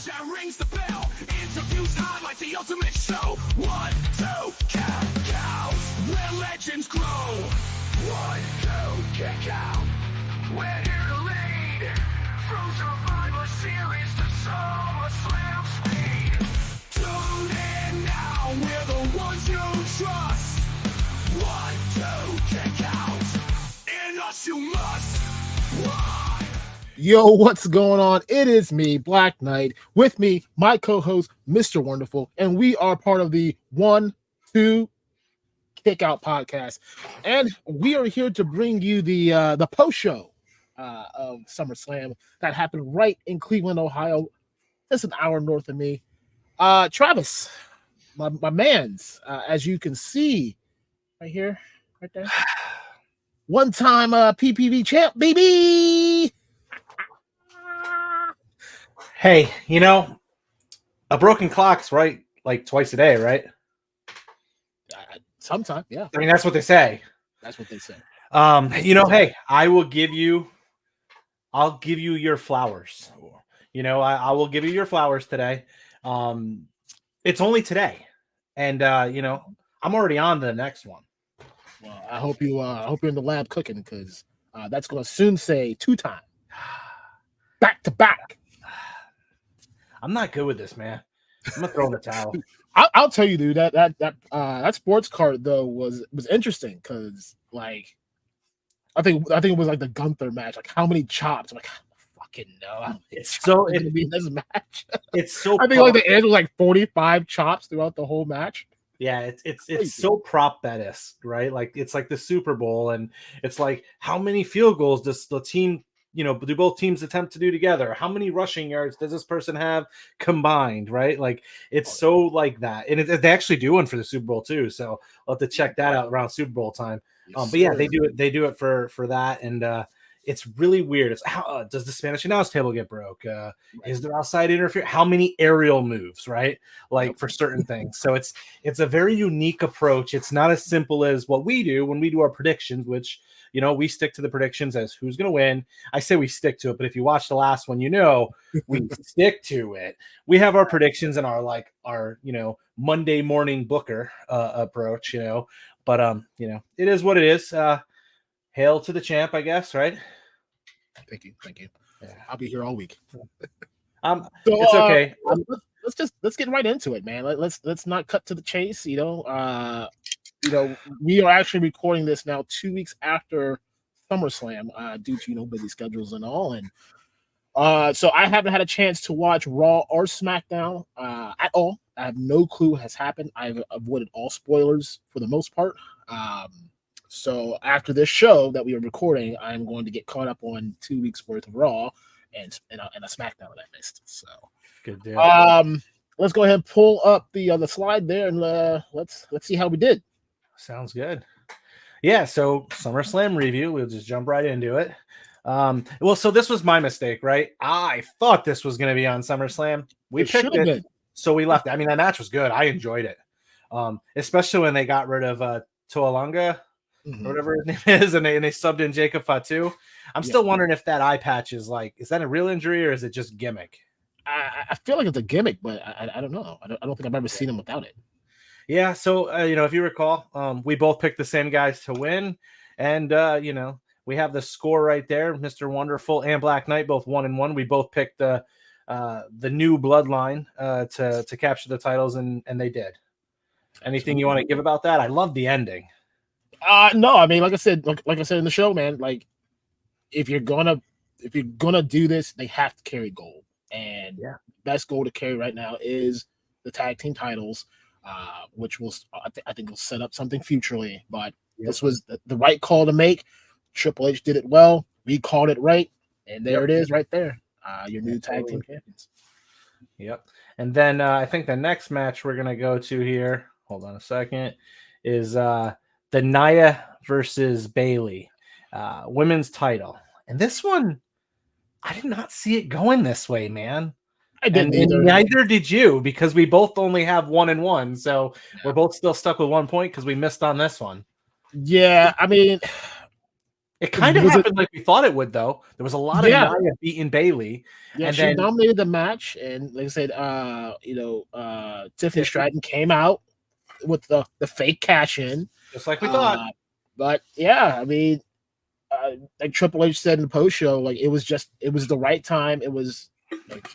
George that rings the bell. Interviews on like the ultimate show. 1, 2, kick out, where legends grow. 1, 2, kick out. We're here to lead from Survivor Series to SummerSlam speed. Tune in now, we're the ones you trust. 1, 2, kick out. In us you must. Why? Yo, what's going on? It is me, Black Knight, with me, my co-host, Mr. Wonderful, and we are part of the 1, 2, Kick Out podcast. And we are here to bring you the post show of SummerSlam that happened right in Cleveland, Ohio, just an hour north of me. Travis, my man's, as you can see right here, right there, one-time PPV champ, baby. Hey, you know, a broken clock's right like twice a day, right? Sometime, yeah. I mean, that's what they say. That's what they say. You know, hey, I'll give you your flowers. You know, I will give you your flowers today. It's only today. And you know, I'm already on to the next one. Well, I hope you're in the lab cooking, because that's gonna soon say 2-time. Back to back. I'm not good with this, man. I'm gonna throw in the towel. I'll tell you, dude, that sports card though was interesting, because like I think it was like the Gunther match. Like, how many chops? I'm like, I don't fucking know. It's so gonna be in this match. It's so I think like the end was like 45 chops throughout the whole match. Yeah, it's so prop bet-esque, right? Like, it's like the Super Bowl, and it's like, how many field goals does the team, you know, do both teams attempt to do together? How many rushing yards does this person have combined, right? Like, it's so like that. And they actually do one for the Super Bowl too, so I'll have to check that out around Super Bowl time. But yeah, they do it for that, and it's really weird. It's how does the Spanish announce table get broke? Right. Is there outside interference? How many aerial moves, right? Like, for certain things. So it's a very unique approach. It's not as simple as what we do when we do our predictions, which, you know, we stick to the predictions as who's going to win. I say we stick to it, but if you watch the last one, you know, we stick to it. We have our predictions and our you know, Monday morning booker approach, you know, but you know, it is what it is. Hail to the champ, I guess, right? Thank you. Yeah. I'll be here all week. It's okay. Let's get right into it, man. Let's not cut to the chase. You know, we are actually recording this now 2 weeks after SummerSlam, due to busy schedules and all, and so I haven't had a chance to watch Raw or SmackDown at all. I have no clue what has happened. I've avoided all spoilers for the most part. So after this show that we are recording, I'm going to get caught up on 2 weeks worth of Raw and a SmackDown that I missed. So good deal. Let's go ahead and pull up the slide there, and let's see how we did. Sounds good. Yeah, so SummerSlam review. We'll just jump right into it. Well, so this was my mistake, right? I thought this was going to be on SummerSlam. We picked it, so we left it. I mean, that match was good. I enjoyed it, especially when they got rid of Toalanga. Or whatever his name is, and they subbed in Jacob Fatu. I'm still wondering if that eye patch is that a real injury or is it just gimmick? I feel like it's a gimmick, but I don't know. I don't think I've ever seen him without it. Yeah, so you know, if you recall, we both picked the same guys to win, and you know, we have the score right there. MrWundrful and Blacknight both 1-1. We both picked the new bloodline to capture the titles, and they did. Anything you want to give about that? I love the ending. No, I mean, like I said in the show, man, like, if you're gonna do this, they have to carry gold, and best gold to carry right now is the tag team titles, which will I think will set up something futurely. But this was the right call to make. Triple H did it well. We called it right, and there it is, right there. Your new tag team champions. Yep. And then I think the next match we're gonna go to here. Hold on a second. Is the Nia versus Bayley women's title. And this one, I did not see it going this way, man. I didn't either. And neither did you, because we both only have 1-1. So we're both still stuck with 1 point because we missed on this one. Yeah, I mean, It kind of happened like we thought it would, though. There was a lot of Nia beating Bailey. Yeah, and she then dominated the match, and like I said, Tiffany Stratton came out with the fake cash in, just like we thought. But yeah, I mean, like Triple H said in the post show, like it was the right time. It was like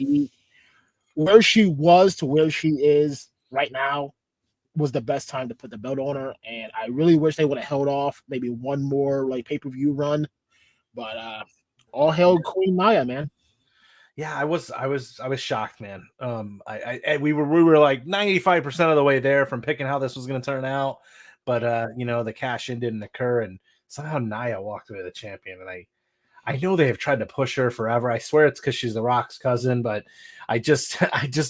where she was to where she is right now was the best time to put the belt on her, and I really wish they would have held off maybe one more like pay-per-view run. But all hail Queen Nia, man. Yeah, I was shocked, man. We were like 95% of the way there from picking how this was going to turn out, but the cash in didn't occur, and somehow Nia walked away the champion. And I know they have tried to push her forever. I swear it's because she's The Rock's cousin, but I just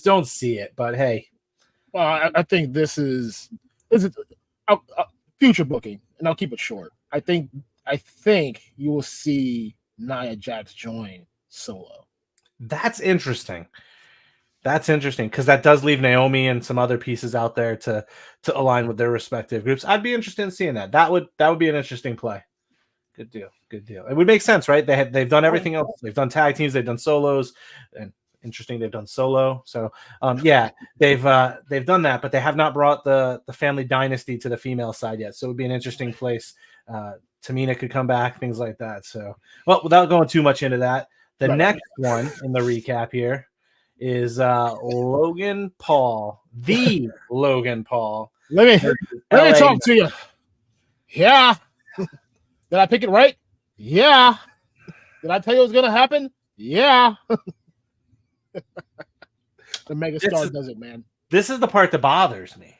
don't see it. But hey. Well, I think this is a future booking, and I'll keep it short. I think you will see Nia Jax join Solo. That's interesting. Because that does leave Naomi and some other pieces out there to align with their respective groups. I'd be interested in seeing that. That would be an interesting play. Good deal. It would make sense, right? They've done everything else. They've done tag teams. They've done solos, and interesting, they've done solo. So they've done that, but they have not brought the family dynasty to the female side yet. So it would be an interesting place. Tamina could come back, things like that. So, well, without going too much into that, the next one in the recap here is Logan Paul, the Logan Paul. Let me talk to you. Yeah. Did I pick it right? Yeah. Did I tell you it was going to happen? Yeah. The megastar does it, man. This is the part that bothers me.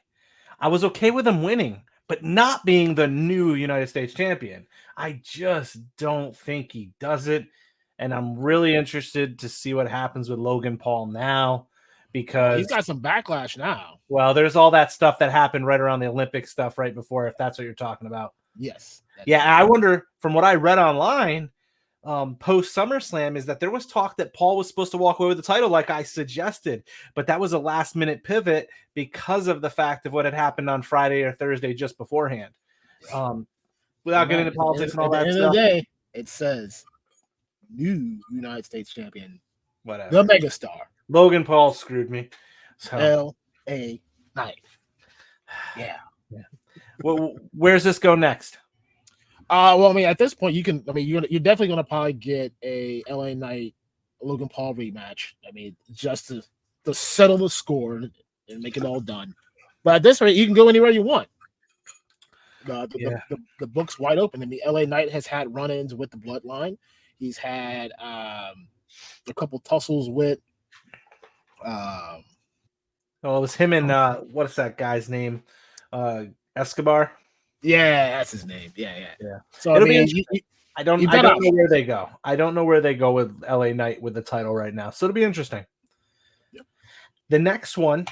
I was okay with him winning, but not being the new United States champion. I just don't think he does it. And I'm really interested to see what happens with Logan Paul now, because he's got some backlash now. Well, there's all that stuff that happened right around the Olympic stuff right before, if that's what you're talking about. Yes. Yeah, I wonder, from what I read online, post SummerSlam, is that there was talk that Paul was supposed to walk away with the title like I suggested, but that was a last minute pivot because of the fact of what had happened on Friday or Thursday just beforehand. Without getting into politics and all that stuff. At the end of the day, it says new United States champion, whatever, the megastar. Logan Paul screwed me. So L.A. Knight. Yeah. Well, where's this go next? Well, I mean, at this point, you're definitely going to probably get a LA Knight Logan Paul rematch. I mean, just to settle the score and make it all done. But at this rate, you can go anywhere you want. The book's wide open. I mean, LA Knight has had run-ins with the Bloodline. He's had a couple tussles with. It was him and what is that guy's name? Escobar. Yeah, that's his name. Yeah. So I don't know where they go. I don't know where they go with LA Knight with the title right now. So it'll be interesting. Yep. The next one,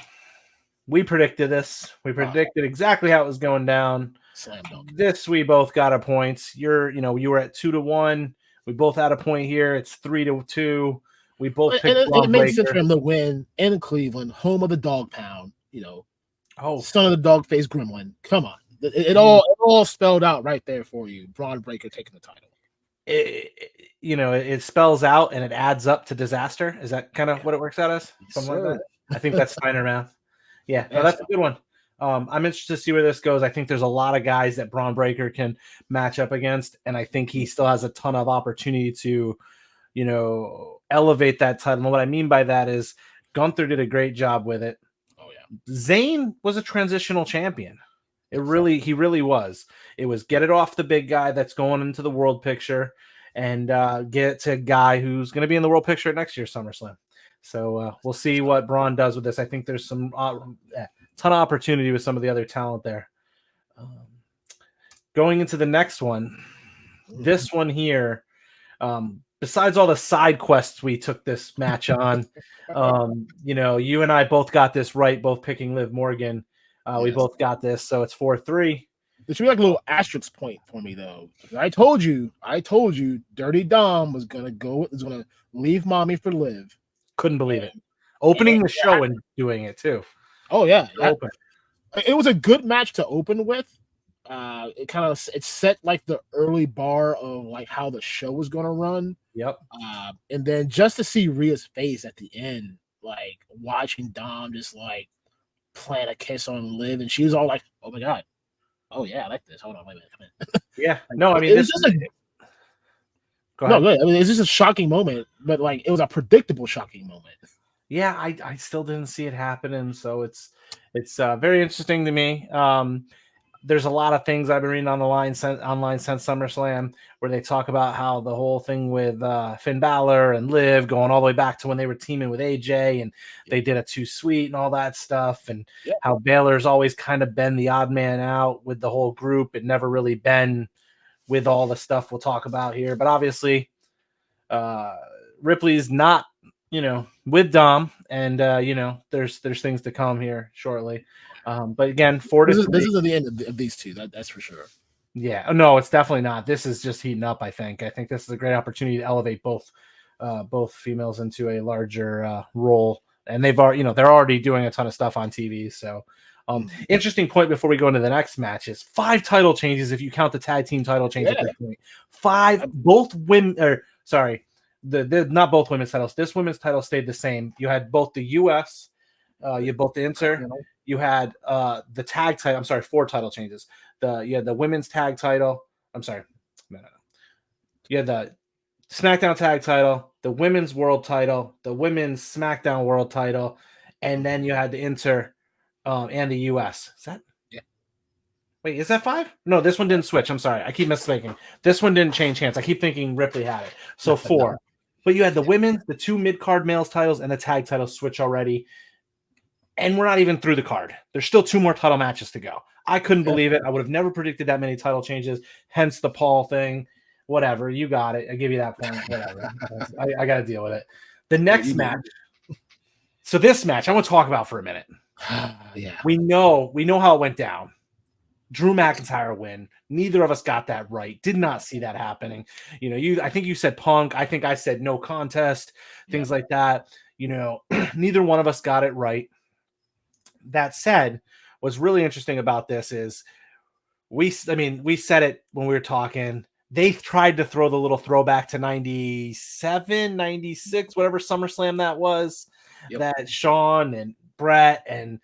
we predicted this. We predicted exactly how it was going down. Slam dunk. This we both got a point. You were at 2-1. We both had a point here. It's 3-2. We both picked. It makes sense for him to win in Cleveland, home of the dog pound. Son of the dog face gremlin. Come on. It all spelled out right there for you. Braun Breaker taking the title. It spells out and it adds up to disaster. Is that kind of what it works out as? Something like that. I think that's Steiner math. Yeah, no, that's a good one. I'm interested to see where this goes. I think there's a lot of guys that Braun Breaker can match up against, and I think he still has a ton of opportunity to, elevate that title. And what I mean by that is Gunther did a great job with it. Oh yeah, Zayn was a transitional champion. He really was. It was get it off the big guy that's going into the world picture, and get it to a guy who's going to be in the world picture at next year's SummerSlam. So we'll see what Braun does with this. I think there's some ton of opportunity with some of the other talent there. Going into the next one, this one here, besides all the side quests we took this match on, you and I both got this right, both picking Liv Morgan. We both got this, so it's 4-3. There should be like a little asterisk point for me though. I told you, Dirty Dom was gonna leave mommy for Liv. Couldn't believe it. Opening the show and doing it too. Oh yeah, open. It was a good match to open with, it set like the early bar of like how the show was going to run. Yep. And then just to see Rhea's face at the end, like watching Dom just like plant a kiss on Liv, and she was all like, "Oh my god, oh yeah, I like this. Hold on, wait a minute, come in." Yeah. Like, No, I mean, it was just go ahead. no, good. I mean, it's just a shocking moment, but like it was a predictable shocking moment. Yeah, I still didn't see it happening, so it's very interesting to me. There's a lot of things I've been reading online since SummerSlam where they talk about how the whole thing with Finn Balor and Liv going all the way back to when they were teaming with AJ and they did a too sweet and all that stuff, and how Balor's always kind of been the odd man out with the whole group and never really been with all the stuff we'll talk about here. But obviously, Ripley's not, with Dom, and there's things to come here shortly. But again, this isn't the end of these two. That's for sure. Yeah, no, it's definitely not. This is just heating up. I think this is a great opportunity to elevate both females into a larger role, and they're already doing a ton of stuff on TV. So, interesting point before we go into the next match is 5 title changes if you count the tag team title change at this point. 5, both women, or sorry, the not both women's titles. This women's title stayed the same. You had both the U.S. You had both the Inter. You had the tag title. I'm sorry, 4 title changes. You had the women's tag title. I'm sorry. No. You had the SmackDown tag title, the women's world title, the women's SmackDown world title, and then you had the Inter and the US. Is that? Yeah. Wait, is that 5? No, this one didn't switch. I'm sorry. I keep misspeaking. This one didn't change hands. I keep thinking Ripley had it. So 4. But you had the women's, the 2 mid-card males titles, and the tag title switch already. And we're not even through the card. There's still 2 more title matches to go. I couldn't believe it. I would have never predicted that many title changes, hence the Paul thing. Whatever. You got it. I give you that point. Whatever. I got to deal with it. The next match. So this match, I want to talk about for a minute. Yeah. We know how it went down. Drew McIntyre win. Neither of us got that right. Did not see that happening. I think you said Punk. I think I said no contest, things like that. Neither one of us got it right. That said, what's really interesting about this is we said it when we were talking. They tried to throw the little throwback to 97, 96, whatever SummerSlam that was, that Shawn and Brett and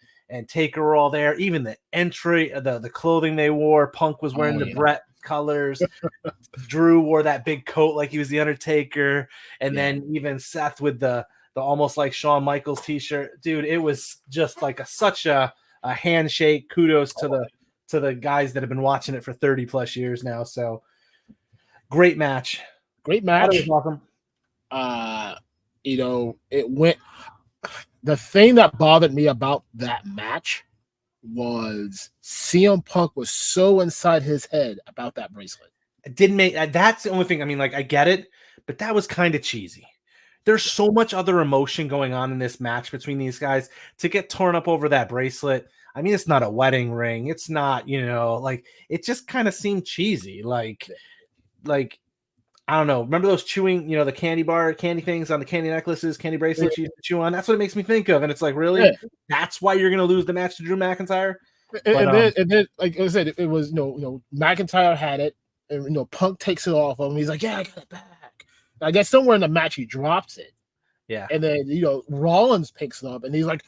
Taker were all there. Even the entry, the clothing they wore, Punk was wearing the Brett colors. Drew wore that big coat like he was the Undertaker. And then even Seth with the almost like Shawn Michaels t-shirt. Dude, it was just like such a handshake. Kudos to the guys that have been watching it for 30 plus years now. So great match. Great match. Awesome. It went. The thing that bothered me about that match was CM Punk was so inside his head about that bracelet. It didn't make that's the only thing. I mean, like I get it, but that was kind of cheesy. There's so much other emotion going on in this match between these guys to get torn up over that bracelet. I mean, it's not a wedding ring. It's not, like it just kind of seemed cheesy. Like I don't know. Remember those chewing, the candy things on the candy necklaces, candy bracelets you used to chew on? That's what it makes me think of. And it's like, really? Yeah. That's why you're going to lose the match to Drew McIntyre? And then, like I said, it was, McIntyre had it, and, Punk takes it off of him. He's like, yeah, I got it back. I guess somewhere in the match he drops it. Yeah. And then, Rollins picks it up, and he's like,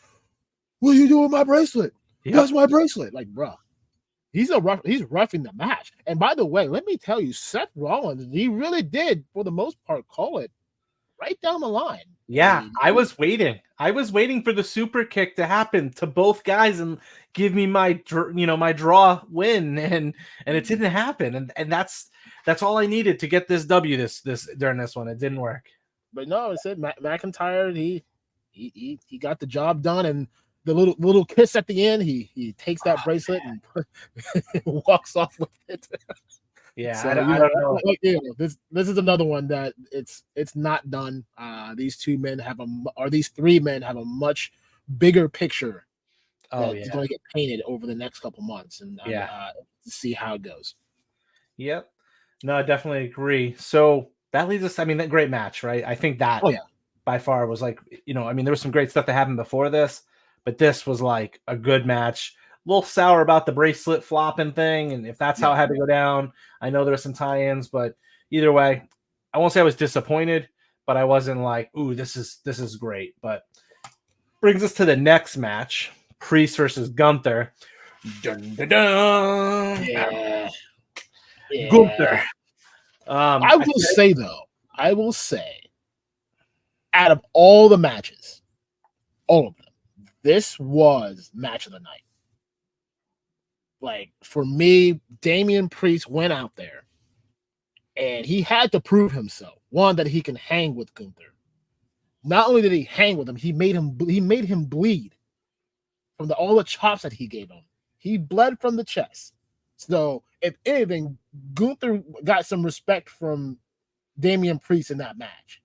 what are you doing with my bracelet? Yep. That's my bracelet. Like, bro. He's roughing the match. And by the way, let me tell you, Seth Rollins, he really did, for the most part, call it right down the line. Yeah, I was waiting. I was waiting for the super kick to happen to both guys and give me my draw win, and it didn't happen. And that's all I needed to get this W this during this one. It didn't work. But no, it said McIntyre. He got the job done, and the little kiss at the end, he takes that bracelet and walks off with it. Yeah, so, I don't know. This is another one that it's not done. These 3 men have a much bigger picture. It's going to get painted over the next couple months, and see how it goes. Yep. No, I definitely agree. So that leads us. I mean, that great match, right? I think that by far was like, there was some great stuff that happened before this. But this was like a good match. little sour about the bracelet flopping thing, and if that's how it had to go down. I know there's some tie-ins, but either way, I won't say I was disappointed, but I wasn't like, ooh, this is great. But brings us to the next match: Priest versus Gunther. Dun, dun, dun. Yeah. Gunther. I will say, out of all the matches, all of them, this was match of the night. Like, for me, Damian Priest went out there and he had to prove himself. One, that he can hang with Gunther. Not only did he hang with him, he made him bleed from all the chops that he gave him. He bled from the chest. So, if anything, Gunther got some respect from Damian Priest in that match.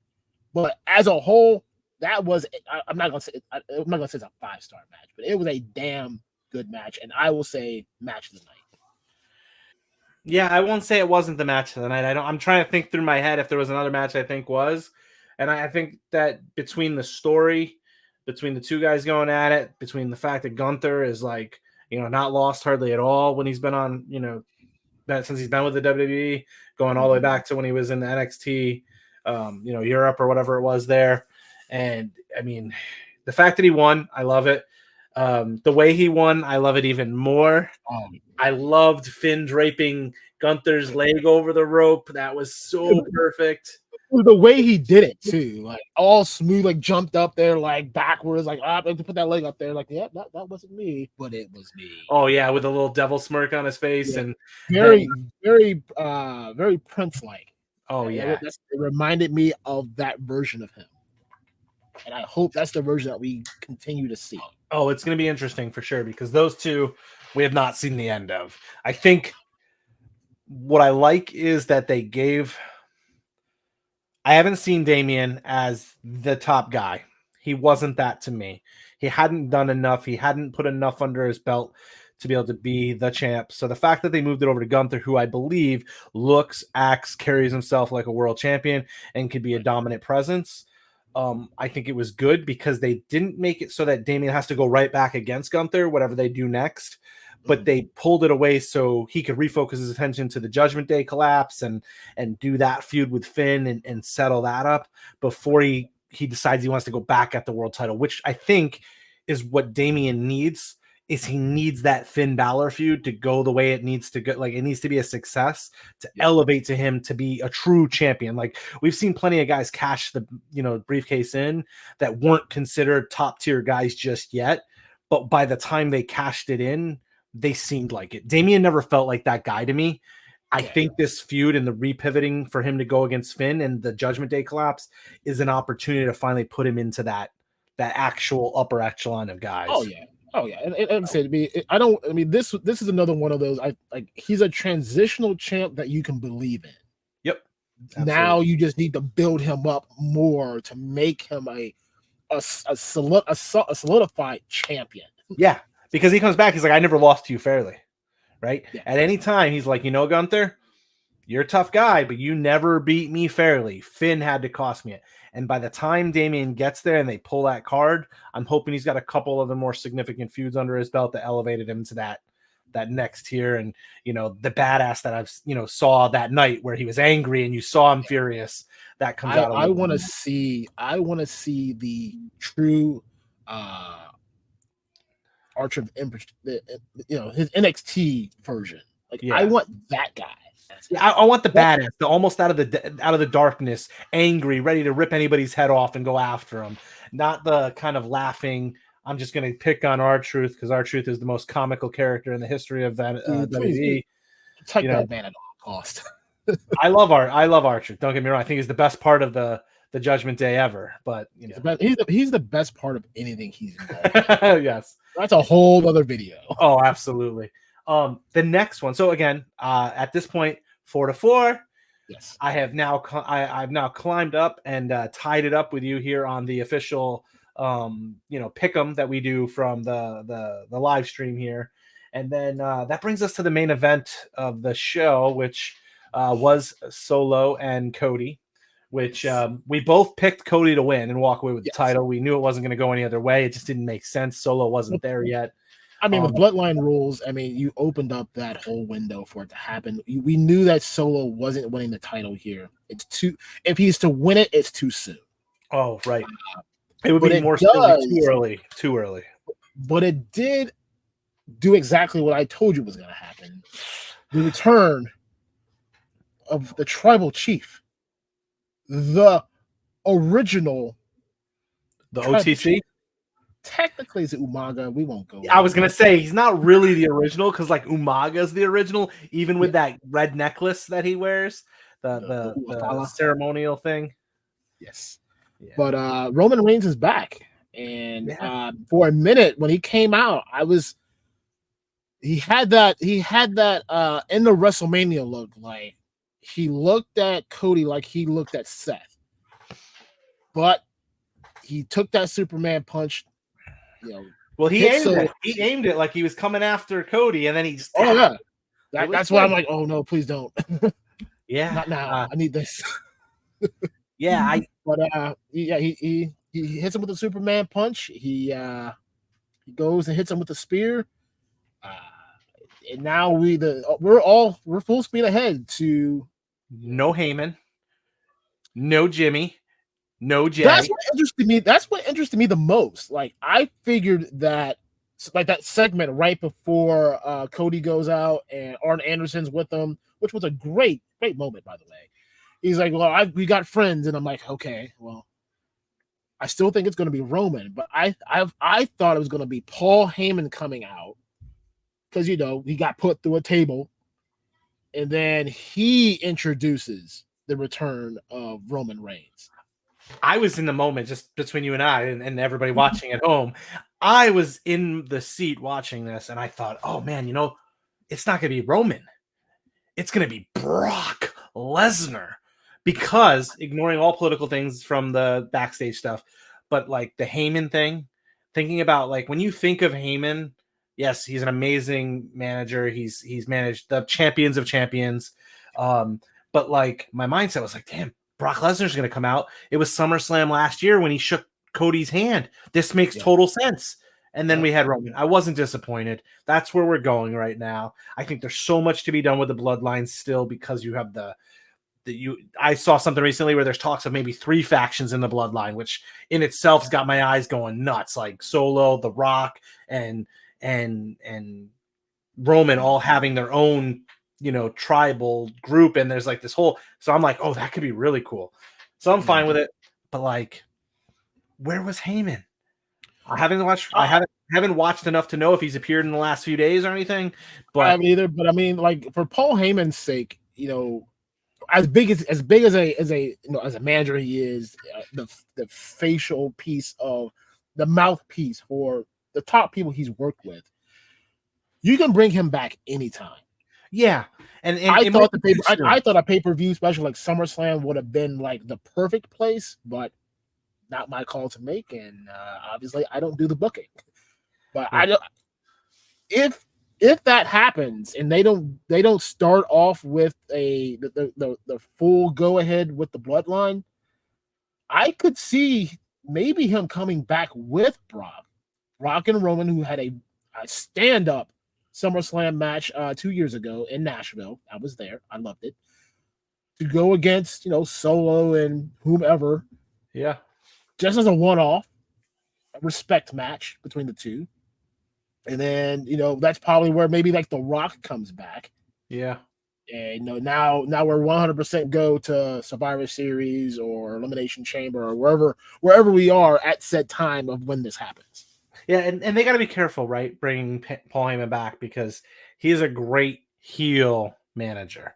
But as a whole, that was, I'm not gonna say it's a 5-star match, but it was a damn good match, and I will say match of the night. Yeah, I won't say it wasn't the match of the night. I'm trying to think through my head if there was another match I think was, and I think that between the story, between the two guys going at it, between the fact that Gunther is like, not lost hardly at all when he's been on, since he's been with the WWE, going all the way back to when he was in the NXT, Europe or whatever it was there. And I mean, the fact that he won, I love it. The way he won, I love it even more. I loved Finn draping Gunther's leg over the rope. That was so perfect. The way he did it too, like all smooth, like jumped up there, like backwards, like to put that leg up there, like that wasn't me, but it was me. Oh yeah, with a little devil smirk on his face, and very Prince-like. Oh yeah, it reminded me of that version of him, and I hope that's the version that we continue to see. Oh, it's going to be interesting for sure, because those two we have not seen the end of. I think what I like is that they gave. I haven't seen Damian as the top guy. He wasn't that to me. He hadn't done enough. He hadn't put enough under his belt to be able to be the champ. So the fact that they moved it over to Gunther, who I believe looks, acts, carries himself like a world champion and could be a dominant presence, I think it was good, because they didn't make it so that Damian has to go right back against Gunther, whatever they do next. But they pulled it away so he could refocus his attention to the Judgment Day collapse and do that feud with Finn and settle that up before he decides he wants to go back at the world title, which I think is what Damian needs. Is he needs that Finn Balor feud to go the way it needs to go. Like, it needs to be a success to elevate to him to be a true champion. Like, we've seen plenty of guys cash the briefcase in that weren't considered top tier guys just yet, but by the time they cashed it in, they seemed like it. Damian never felt like that guy to me. I think this feud and the repivoting for him to go against Finn and the Judgment Day collapse is an opportunity to finally put him into that actual upper echelon of guys. Oh yeah. And say to me, this is another one of those. He's a transitional champ that you can believe in. Yep. Absolutely. Now you just need to build him up more to make him a solidified champion. Yeah. Because he comes back, he's like, I never lost to you fairly, right? Yeah. At any time, he's like, Gunther, you're a tough guy, but you never beat me fairly. Finn had to cost me it. And by the time Damian gets there and they pull that card, I'm hoping he's got a couple of the more significant feuds under his belt that elevated him to that next tier. And, the badass that I've, saw that night where he was angry and you saw him furious, that comes out. I want to see the true, Archer of Empress, his NXT version. I want that guy. Yeah, I want the badass, the almost out of the darkness, angry, ready to rip anybody's head off and go after him. Not the kind of laughing, I'm just going to pick on R-Truth because R-Truth is the most comical character in the history of that WWE. Take that man at all cost. I love R-Truth. Don't get me wrong. I think he's the best part of the Judgment Day ever. But he's the best part of anything he's involved. Yes. That's a whole other video. Oh, absolutely. The next one. So again, at this point, 4-4. Yes. I've now climbed up and tied it up with you here on the official, pick'em that we do from the live stream here, and then that brings us to the main event of the show, which was Solo and Cody. Which we both picked Cody to win and walk away with the title. We knew it wasn't going to go any other way. It just didn't make sense. Solo wasn't there yet. I mean, with Bloodline rules, I mean, you opened up that whole window for it to happen. We knew that Solo wasn't winning the title here. If he's to win it, it's too soon. Oh, right. It would But be it more does, too early. But it did do exactly what I told you was going to happen. The return of the tribal chief, the original, the OTC. Technically, it's Umaga. We won't go. I was gonna say he's not really the original because like Umaga's the original, even with that red necklace that he wears, the ceremonial thing. Yes, but Roman Reigns is back, and for a minute when he came out, he had that in the WrestleMania look. Like he looked at Cody like he looked at Seth, but he took that Superman punch. Well, he aimed it like he was coming after Cody, and then he just that's why I'm like, oh no, please don't. Not now. I need this. He hits him with the Superman punch. He goes and hits him with the spear. And now we're full speed ahead to no Heyman, no Jimmy. No, Jay. That's what interested me the most. Like I figured that, like that segment right before Cody goes out and Arn Anderson's with him, which was a great moment, by the way. He's like, "Well, we got friends," and I'm like, "Okay, well, I still think it's going to be Roman, but I thought it was going to be Paul Heyman coming out because he got put through a table, and then he introduces the return of Roman Reigns." I was in the moment, just between you and I and everybody watching at home. I was in the seat watching this, and I thought, oh, man, it's not going to be Roman. It's going to be Brock Lesnar. Because, ignoring all political things from the backstage stuff, but, like, the Heyman thing, thinking about, like, when you think of Heyman, yes, he's an amazing manager. He's managed the champions of champions. But, like, my mindset was like, damn, Brock Lesnar's going to come out. It was SummerSlam last year when he shook Cody's hand. This makes total sense. And then we had Roman. I wasn't disappointed. That's where we're going right now. I think there's so much to be done with the bloodline still because you have I saw something recently where there's talks of maybe 3 factions in the bloodline, which in itself's got my eyes going nuts. Like Solo, The Rock, and Roman all having their own tribal group, and there's like this whole, so I'm like, oh, that could be really cool. So I'm fine with it. But like, where was Heyman? I haven't watched enough to know if he's appeared in the last few days or anything. But I haven't either. But I mean, like for Paul Heyman's sake, as big as a manager he is, the facial piece of the mouthpiece for the top people he's worked with, you can bring him back anytime. Yeah, and I thought a pay-per-view special like SummerSlam would have been like the perfect place, but not my call to make, and obviously I don't do the booking. But I don't. If that happens and they don't start off with the full go ahead with the bloodline, I could see maybe him coming back with Brock and Roman, who had a stand up SummerSlam match 2 years ago in Nashville. I was there. I loved it. To go against, Solo and whomever. Yeah. Just as a one-off, a respect match between the two. And then, that's probably where maybe like The Rock comes back. Yeah. And, now we're 100% go to Survivor Series or Elimination Chamber or wherever we are at said time of when this happens. Yeah, and they got to be careful, right, bringing Paul Heyman back because he is a great heel manager.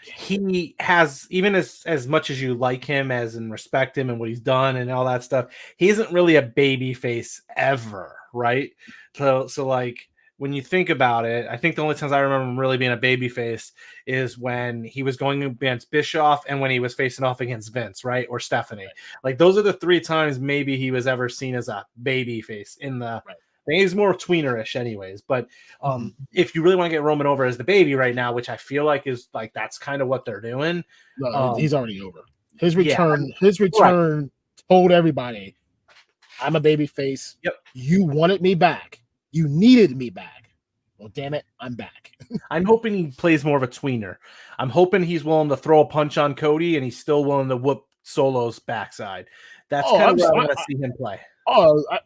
He has, even as much as you like him and respect him and what he's done and all that stuff, he isn't really a baby face ever, right? So like when you think about it, I think the only times I remember him really being a baby face is when he was going against Bischoff and when he was facing off against Vince, right? Or Stephanie. Like those are the 3 times maybe he was ever seen as a baby face in the I think he's more tweenerish anyways. But if you really want to get Roman over as the baby right now, which I feel like is like that's kind of what they're doing. No, he's already over. His return told everybody, I'm a baby face. Yep. You wanted me back. You needed me back. Well, damn it, I'm back. I'm hoping he plays more of a tweener. I'm hoping he's willing to throw a punch on Cody, and he's still willing to whoop Solo's backside. That's kind of where I want to see him play.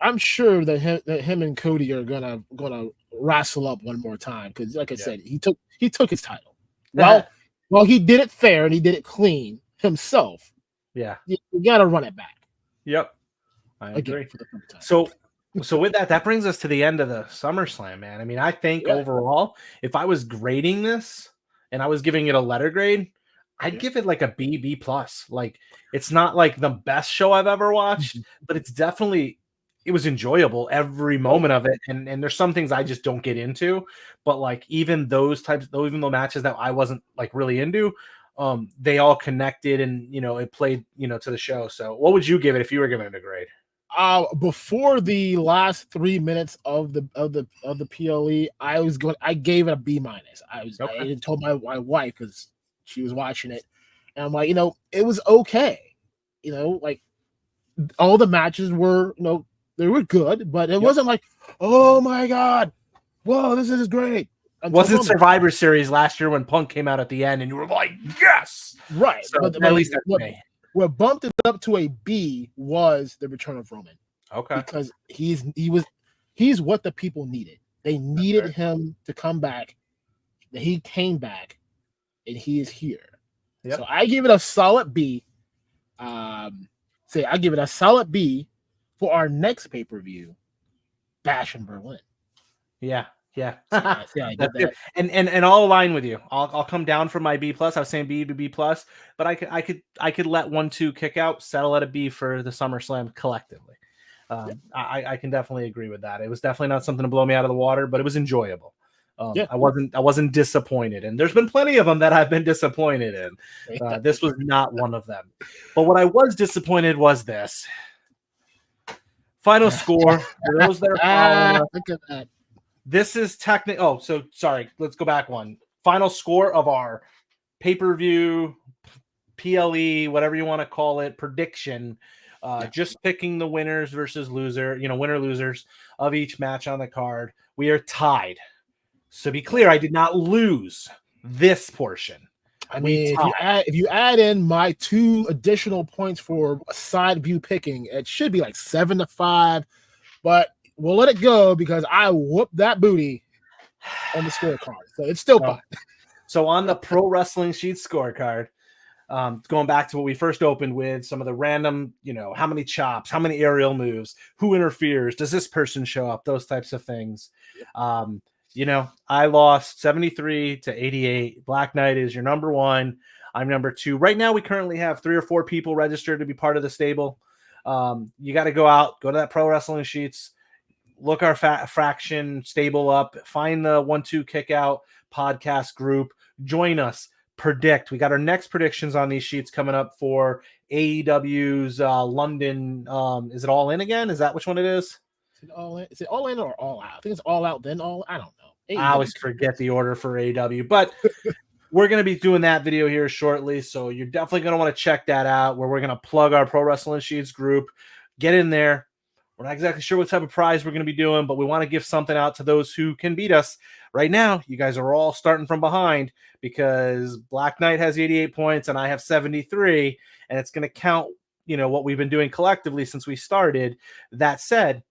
I'm sure that him and Cody are gonna wrestle up one more time because, like I said, he took his title. Well, he did it fair and he did it clean himself. Yeah, you gotta run it back. Yep, I agree. So with that brings us to the end of the SummerSlam, man. I mean, I think overall, if I was grading this and I was giving it a letter grade, I'd give it like a B plus. Like, it's not like the best show I've ever watched, but it was enjoyable every moment of it. And there's some things I just don't get into, but like even those matches that I wasn't like really into, they all connected and, it played, to the show. So what would you give it if you were giving it a grade? Before the last 3 minutes of the PLE, I gave it a B minus. I told my wife because she was watching it, and I'm like, it was okay. Like all the matches were, they were good, but it wasn't like, oh my god, whoa, this is great. Wasn't Survivor Series last year when Punk came out at the end and you were like, yes, right? So but at least that's me. What bumped it up to a B was the return of Roman. Okay, because he's what the people needed. They needed him to come back. He came back, and he is here. Yep. So I give it a solid B. I give it a solid B for our next pay-per-view, Bash in Berlin. Yeah. I got that. And I'll align with you. I'll come down from my B plus. I was saying B to B plus, but I could let 1-2 kick out, settle at a B for the SummerSlam collectively. I can definitely agree with that. It was definitely not something to blow me out of the water, but it was enjoyable. I wasn't disappointed, and there's been plenty of them that I've been disappointed in. This was not one of them. But what I was disappointed was this final score. For those that are following, look at that. This is technically. Oh, so sorry. Let's go back one. Final score of our pay-per-view, PLE, whatever you want to call it, prediction. Just picking the winners versus winner losers of each match on the card. We are tied. So be clear, I did not lose this portion. I mean, if you add in my 2 additional points for side view picking, it should be like 7-5. But we'll let it go because I whooped that booty on the scorecard. So it's still fine. So on the Pro Wrestling Sheet scorecard, going back to what we first opened with, some of the random, how many chops, how many aerial moves, who interferes, does this person show up, those types of things. I lost 73-88. Black Knight is your number 1. I'm number 2. Right now, we currently have 3 or 4 people registered to be part of the stable. You got to go to that Pro Wrestling Sheets, look our fraction stable up, find the 1-2 kick out podcast group, join us, predict. We got our next predictions on these sheets coming up for AEW's London. Is it All In again? Is that which one it is? Is it all in or all out? I think it's all out, then all. I don't know. I always forget the order for AEW, but we're going to be doing that video here shortly. So you're definitely going to want to check that out, where we're going to plug our Pro Wrestling Sheets group. Get in there. We're not exactly sure what type of prize we're going to be doing, but we want to give something out to those who can beat us. Right now, you guys are all starting from behind because Black Knight has 88 points and I have 73, and it's going to count, what we've been doing collectively since we started. That said,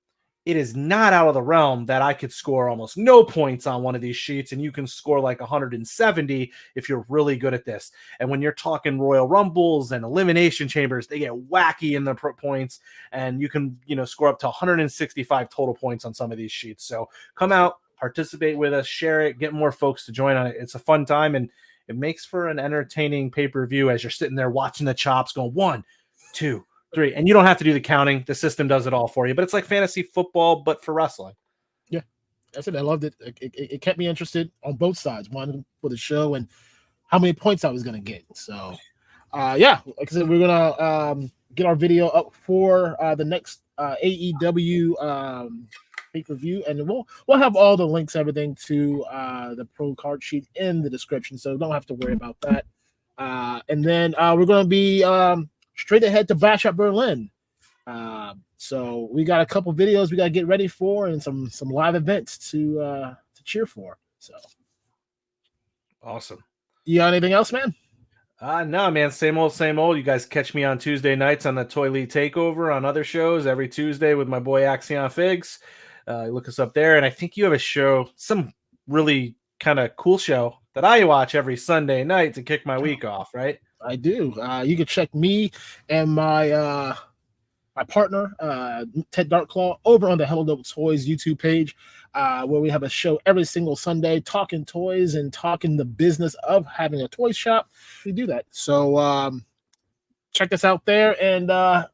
it is not out of the realm that I could score almost no points on one of these sheets, and you can score like 170 if you're really good at this. And when you're talking Royal Rumbles and Elimination Chambers, they get wacky in the points, and you can, score up to 165 total points on some of these sheets. So come out, participate with us, share it, get more folks to join on it. It's a fun time, and it makes for an entertaining pay-per-view as you're sitting there watching the chops going 1, 2, 3, and you don't have to do the counting. The system does it all for you, but it's like fantasy football, but for wrestling. Yeah, that's it. I loved it. It kept me interested on both sides. One for the show and how many points I was going to get. So, like I said, we're going to get our video up for the next AEW pay-per-view, and we'll have all the links, everything to the pro card sheet in the description, so don't have to worry about that. And then we're going to be straight ahead to Bash at Berlin So we got a couple videos we got to get ready for, and some live events to cheer for. So awesome. You got anything else, man? No, man. Same old, same old. You guys catch me on Tuesday nights on the Toy League Takeover on other shows every Tuesday with my boy Axion Figs. Look us up there. And I think you have a show, some really kind of cool show that I watch every Sunday night to kick my week off, right? I do. You can check me and my my partner, Ted Darkclaw, over on the Hello Dope Toys YouTube page, where we have a show every single Sunday talking toys and talking the business of having a toy shop. We do that. So check us out there and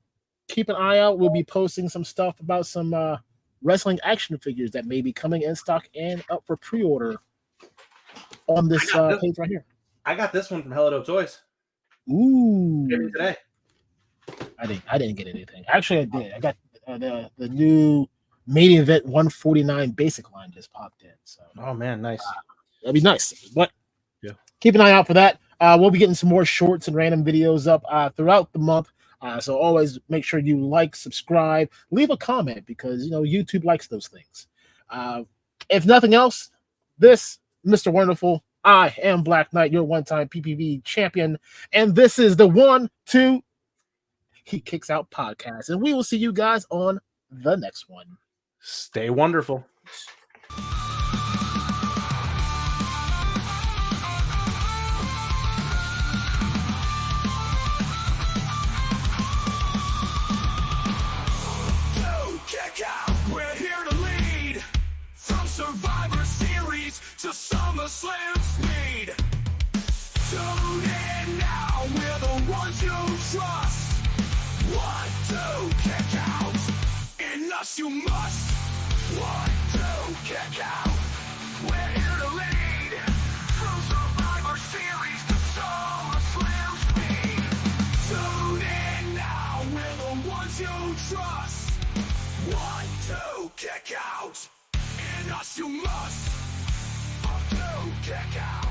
keep an eye out. We'll be posting some stuff about some wrestling action figures that may be coming in stock and up for pre-order on this page right here. I got this one from Hello Dope Toys. Ooh. Today. I didn't get anything. Actually, I did. I got the new main event 149 basic line just popped in. So oh man, nice. That'd be nice. But yeah, keep an eye out for that. We'll be getting some more shorts and random videos up throughout the month. So always make sure you like, subscribe, leave a comment, because YouTube likes those things. If nothing else, this Mr. Wonderful, I am Black Knight, your one-time PPV champion, and this is the 1, 2, He Kicks Out podcast, and we will see you guys on the next one. Stay wonderful. We're here to lead from Survivor Series to SummerSlam speed. Tune in now, we're the ones you trust. 1, 2, kick out. In us you must. 1, 2, kick out. We're here to lead from Survivor Series to SummerSlam speed. Tune in now, we're the ones you trust. 1, 2, kick out. In us you must. 1, 2, kick out.